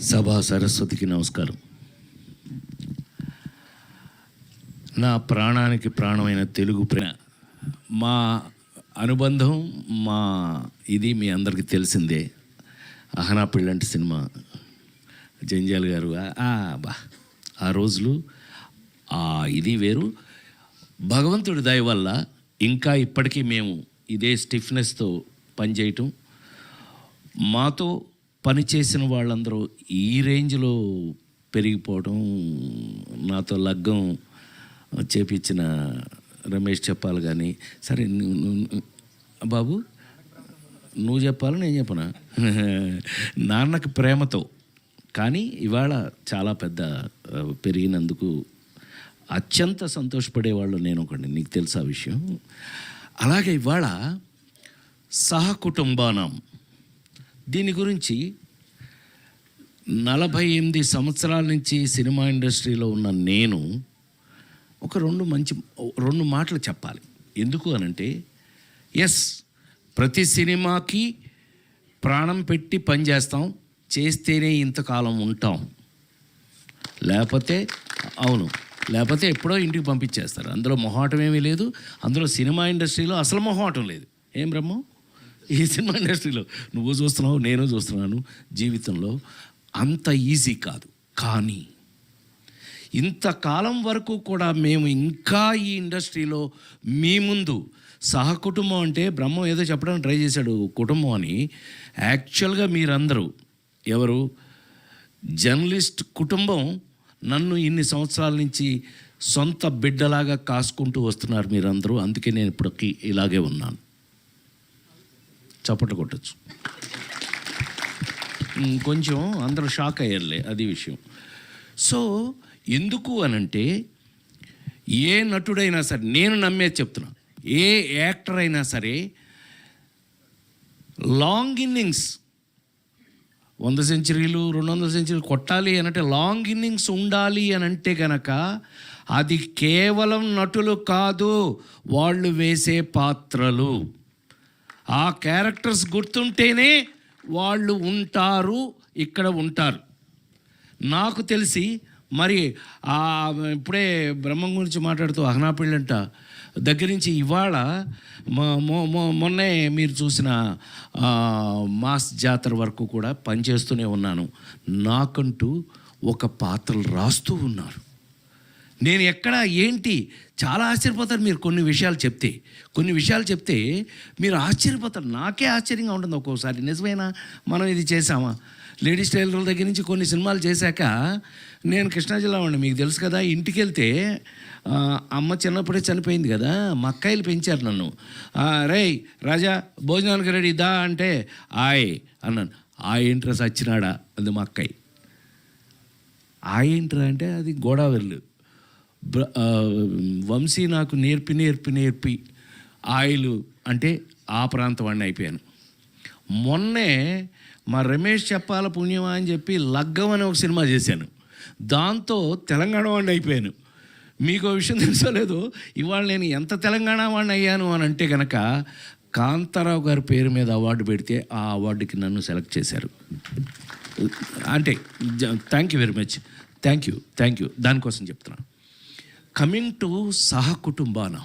సభా సరస్వతికి నమస్కారం. నా ప్రాణానికి ప్రాణమైన తెలుగు మా అనుబంధం ఇది మీ అందరికీ తెలిసిందే. అహనా పెళ్ళంటి సినిమా జంజాల్ గారు ఆ రోజులు ఇది వేరు. భగవంతుడి దయ వల్ల ఇంకా ఇప్పటికీ మేము ఇదే స్టిఫ్నెస్తో పనిచేయటం, మాతో పనిచేసిన వాళ్ళందరూ ఈ రేంజ్లో పెరిగిపోవడం, నాతో లగ్గం చేపించిన రమేష్ చెప్పాలి. కానీ సరే బాబు నువ్వు చెప్పాలి, నేను చెప్పనా? నాన్నకి ప్రేమతో. కానీ ఇవాళ చాలా పెద్ద పెరిగినందుకు అత్యంత సంతోషపడేవాళ్ళు నేను ఒకటి, నీకు తెలుసా విషయం. అలాగే ఇవాళ సహకుటుంబానం దీని గురించి 48 సంవత్సరాల నుంచి సినిమా ఇండస్ట్రీలో ఉన్న నేను ఒక రెండు మాటలు చెప్పాలి. ఎందుకు అనంటే, ప్రతి సినిమాకి ప్రాణం పెట్టి పనిచేస్తాం, చేస్తేనే ఇంతకాలం ఉంటాం, లేకపోతే ఎప్పుడో ఇంటికి పంపించేస్తారు. అందులో మొహాటం ఏమీ లేదు. అందులో సినిమా ఇండస్ట్రీలో అసలు మొహాటం లేదు. ఏం బ్రహ్మం, ఈ సినిమా ఇండస్ట్రీలో నువ్వు చూస్తున్నావు, నేను చూస్తున్నాను. జీవితంలో అంత ఈజీ కాదు. కానీ ఇంతకాలం వరకు కూడా మేము ఇంకా ఈ ఇండస్ట్రీలో మీ ముందు సహకుటుంబం అంటే బ్రహ్మం ఏదో చెప్పడానికి ట్రై చేశాడు కుటుంబం అని. యాక్చువల్గా మీరందరూ ఎవరు జర్నలిస్ట్ కుటుంబం నన్ను ఇన్ని సంవత్సరాల నుంచి సొంత బిడ్డలాగా కాసుకుంటూ వస్తున్నారు మీరందరూ. అందుకే నేను ఇప్పటికీ ఇలాగే ఉన్నాను. చప్పట్లు కొట్టచ్చు. కొంచెం అందరూ షాక్ అయ్యారులే, అది విషయం. సో ఎందుకు అనంటే, ఏ నటుడైనా సరే, నేను నమ్మేది చెప్తున్నా, ఏ యాక్టర్ అయినా సరే లాంగ్ ఇన్నింగ్స్ 100 సెంచరీలు 200 సెంచరీలు కొట్టాలి అనంటే, లాంగ్ ఇన్నింగ్స్ ఉండాలి అనంటే కనుక అది కేవలం నటులు కాదు, వాళ్ళు వేసే పాత్రలు, ఆ క్యారెక్టర్స్ గుర్తుంటేనే వాళ్ళు ఉంటారు, ఇక్కడ ఉంటారు. నాకు తెలిసి మరి ఇప్పుడే బ్రహ్మం గురించి మాట్లాడుతూ అహనా పెళ్ళంట దగ్గర నుంచి ఇవాళ మొన్నే మీరు చూసిన మాస్ జాతర వరకు కూడా పనిచేస్తూనే ఉన్నాను. నాకంటూ ఒక పాత్రలు రాస్తూ ఉన్నారు. నేను ఎక్కడ ఏంటి చాలా ఆశ్చర్యపోతారు మీరు. కొన్ని విషయాలు చెప్తే మీరు ఆశ్చర్యపోతారు. నాకే ఆశ్చర్యంగా ఉంటుంది ఒక్కోసారి. నిజమేనా, మనం ఇది చేసామా? లేడీస్ టైలర్ల దగ్గర నుంచి కొన్ని సినిమాలు చేశాక, నేను కృష్ణా జిల్లా వాడిని, మీకు తెలుసు కదా. ఇంటికి వెళ్తే అమ్మ చిన్నప్పుడే చనిపోయింది కదా, మా అక్కాయిలు పెంచారు నన్ను. రేయ్ రాజా భోజనానికి రెడీ దా అంటే అన్నాను. ఏంట్రా సచ్చినాడా అది మా అక్కాయి. ఏంట్రా అంటే అది గోదావరిలు. వంశీ నాకు నేర్పి ఆయిల్ అంటే ఆ ప్రాంతం వాడిని అయిపోయాను. మొన్నే మా రమేష్ చెప్పాల పుణ్యమా అని చెప్పి లగ్గం అనే ఒక సినిమా చేశాను. దాంతో తెలంగాణ వాడిని అయిపోయాను. మీకు విషయం తెలుసో లేదో, ఇవాళ నేను ఎంత తెలంగాణ వాడిని అయ్యాను అని అంటే కనుక, కాంతారావు గారి పేరు మీద అవార్డు పెడితే ఆ అవార్డుకి నన్ను సెలెక్ట్ చేశారు. అంటే thank you very much, thank you. దానికోసం చెప్తున్నాను. కమింగ్ టు సహకుటుంబాన,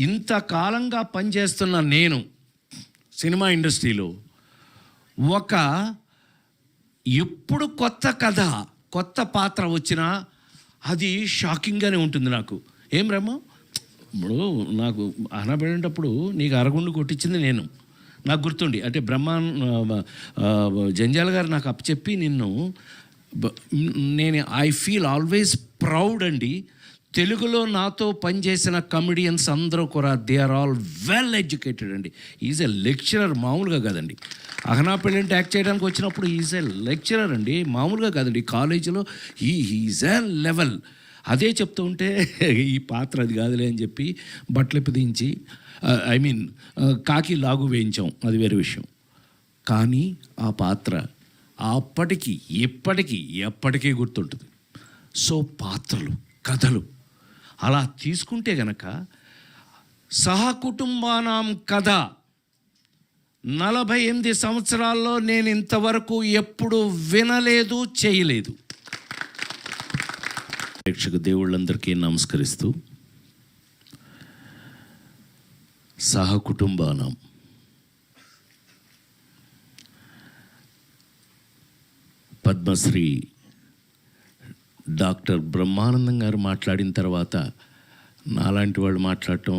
ఇంతకాలంగా పనిచేస్తున్న నేను సినిమా ఇండస్ట్రీలో ఎప్పుడు కొత్త కథ, కొత్త పాత్ర వచ్చినా అది షాకింగ్గానే ఉంటుంది నాకు. ఏం బ్రహ్మ, ఇప్పుడు నాకు అహనా పెళ్ళేటప్పుడు నీకు అరగుండు కొట్టించింది నేను, నాకు గుర్తుండి. అంటే జంజాల్ గారు నాకు అప్పచెప్పి నేను ఐ ఫీల్ ఆల్వేస్ ప్రౌడ్ అండి. తెలుగులో నాతో పనిచేసిన కమెడియన్స్ అందరూ కూడా they are all well educated అండి. ఈజ్ ఎ లెక్చరర్, మామూలుగా కాదండి. అహనా పెళ్ళంటే యాక్ట్ చేయడానికి వచ్చినప్పుడు ఈజ్ ఎ లెక్చరర్ అండి, మామూలుగా కాదండి. కాలేజీలో ఈజ్ ఎ లెవెల్. అదే చెప్తూ ఉంటే ఈ పాత్ర అది కాదులే అని చెప్పి బట్టలు దించి కాకి లాగు వేయించాం, అది వేరే విషయం. కానీ ఆ పాత్ర అప్పటికి ఎప్పటికీ గుర్తుంటుంది. సో పాత్రలు, కథలు అలా తీసుకుంటే గనక సహకుటుంబానాం కథ 48 సంవత్సరాల్లో నేను ఇంతవరకు ఎప్పుడు వినలేదు, చేయలేదు. ప్రేక్షక దేవుళ్ళందరికీ నమస్కరిస్తూ, సహకుటుంబానం పద్మశ్రీ డాక్టర్ బ్రహ్మానందం గారు మాట్లాడిన తర్వాత నాలాంటి వాళ్ళు మాట్లాడటం,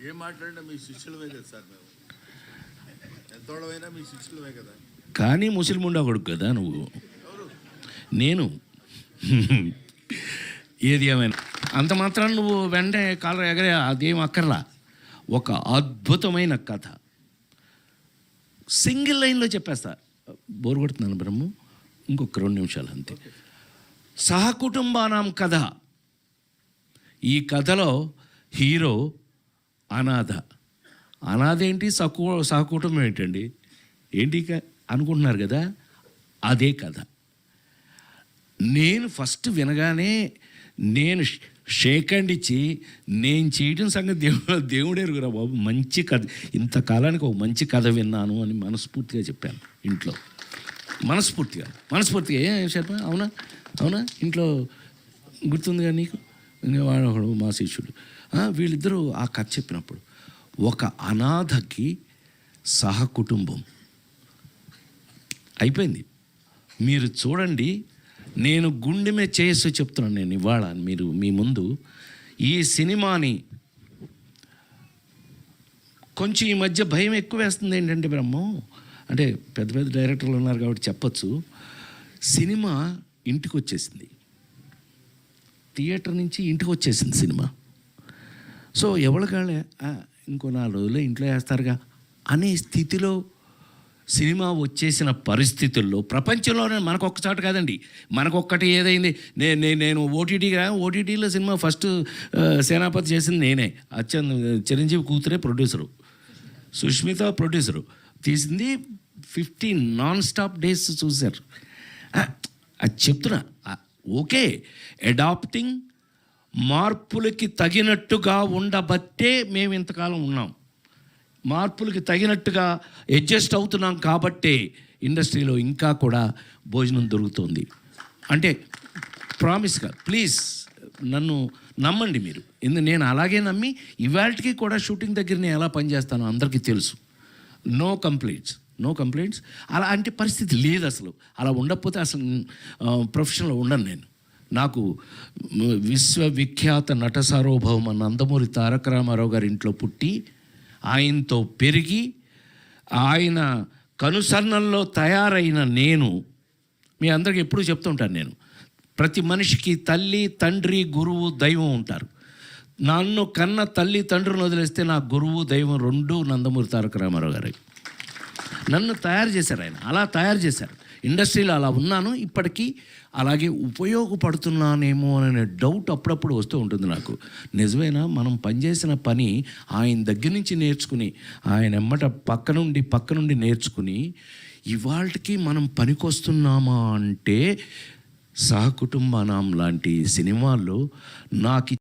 ఏం మాట్లాడినా మీ శిష్యులమే కదా సార్, మేము ఎంతోడమైనా మీ శిష్యులమే కదా. కానీ ముస్లిం కొడుకు కదా నువ్వు, నేను ఏది ఏమైనా అంత మాత్రం నువ్వు వెంటనే కాలర్ ఎగరే అదేం అక్కర్లా. ఒక అద్భుతమైన కథ సింగిల్ లైన్లో చెప్పేస్తా. బోరు కొడుతున్నాను బ్రహ్మ, ఇంకొక 2 నిమిషాలు అంతే. సహకుటుంబానాం కథ. ఈ కథలో హీరో అనాథ. అనాథ ఏంటి, సహకుటుంబం ఏంటండి, ఏంటి అనుకుంటున్నారు కదా, అదే కథ. నేను ఫస్ట్ వినగానే నేను షేక్ హ్యాండ్ ఇచ్చి, నేను చేయడం సంగతి దేవుడే ఎరుగురా బాబు, మంచి కథ, ఇంతకాలానికి ఒక మంచి కథ విన్నాను అని మనస్ఫూర్తిగా చెప్పాను ఇంట్లో. మనస్ఫూర్తిగా ఏం శర్మ, అవునా ఇంట్లో గుర్తుందిగా నీకు, వాడు మా శిష్యుడు. వీళ్ళిద్దరూ ఆ కథ చెప్పినప్పుడు ఒక అనాథకి సహకుటుంబం అయిపోయింది. మీరు చూడండి, నేను గుండె మీద చేసి చెప్తున్నాను. నేను ఇవాళ మీరు మీ ముందు ఈ సినిమాని కొంచెం ఈ మధ్య భయం ఎక్కువ వేస్తుంది. ఏంటంటే బ్రహ్మ, అంటే పెద్ద పెద్ద డైరెక్టర్లు ఉన్నారు కాబట్టి చెప్పచ్చు, సినిమా ఇంటికి వచ్చేసింది, థియేటర్ నుంచి ఇంటికి వచ్చేసింది సినిమా. సో ఎవరికాళ్ళే ఇంకో 4 రోజులు ఇంట్లో వేస్తారుగా అనే స్థితిలో సినిమా వచ్చేసిన పరిస్థితుల్లో, ప్రపంచంలోనే మనకొక్కసారి కాదండి, మనకొక్కటి ఏదైంది, నేను ఓటీటీలో సినిమా ఫస్ట్ సేనాపతి చేసింది నేనే. చిరంజీవి కూతురే ప్రొడ్యూసరు, సుష్మిత ప్రొడ్యూసరు, తీసింది 15 నాన్ స్టాప్ డేస్ చూశారు. అది చెప్తున్నా. ఓకే, అడాప్టింగ్, మార్పులకి తగినట్టుగా ఉండబట్టే మేము ఇంతకాలం ఉన్నాం. మార్పులకి తగినట్టుగా అడ్జస్ట్ అవుతున్నాం కాబట్టే ఇండస్ట్రీలో ఇంకా కూడా భోజనం దొరుకుతుంది. అంటే ప్రామిస్గా ప్లీజ్ నన్ను నమ్మండి మీరు. నేను అలాగే నమ్మి ఇవాళకి కూడా షూటింగ్ దగ్గర నేను ఎలా పనిచేస్తానో అందరికీ తెలుసు. No complaints. అలా అంటే పరిస్థితి లేదు అసలు. అలా ఉండకపోతే అసలు ప్రొఫెషన్లో ఉండను నేను. నాకు విశ్వవిఖ్యాత నట సార్వభౌమ నందమూరి తారక రామారావు గారి ఇంట్లో పుట్టి, ఆయనతో పెరిగి, ఆయన కనుసన్నల్లో తయారైన నేను మీ అందరికీ ఎప్పుడూ చెప్తుంటాను, నేను ప్రతి మనిషికి తల్లి, తండ్రి, గురువు, దైవం ఉంటారు. నన్ను కన్న తల్లి తండ్రిని వదిలేస్తే నా గురువు, దైవం 2 నందమూరి తారక రామారావు గారు. నన్ను తయారు చేశారు ఆయన, అలా తయారు చేశారు. ఇండస్ట్రీలో అలా ఉన్నాను, ఇప్పటికీ అలాగే ఉపయోగపడుతున్నానేమో అనే డౌట్ అప్పుడప్పుడు వస్తూ ఉంటుంది నాకు. నిజమేనా, మనం పనిచేసిన పని ఆయన దగ్గర నుంచి నేర్చుకుని, ఆయన ఎమ్మట పక్క నుండి నేర్చుకుని ఇవాళకి మనం పనికొస్తున్నామా అంటే, సహకుటుంబానం లాంటి సినిమాల్లో నాకు